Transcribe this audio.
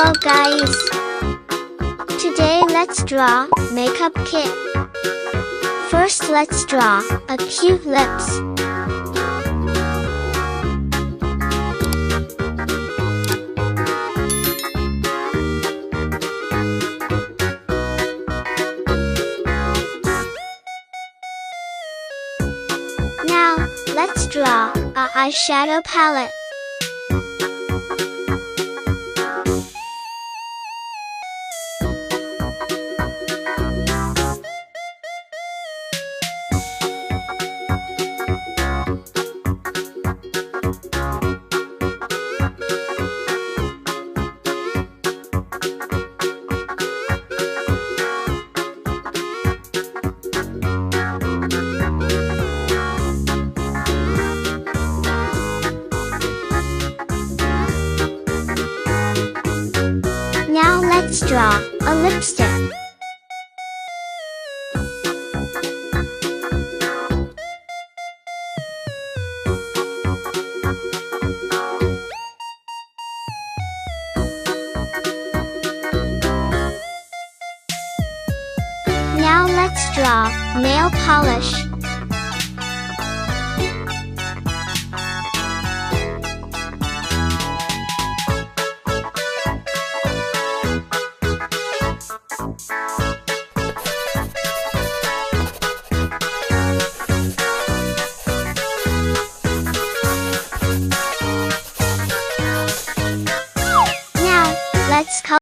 Hello guys! Today let's draw makeup kit. First let's draw a cute lips. Now, let's draw a eyeshadow palette. Now let's draw a lipstick. Now let's draw nail polish.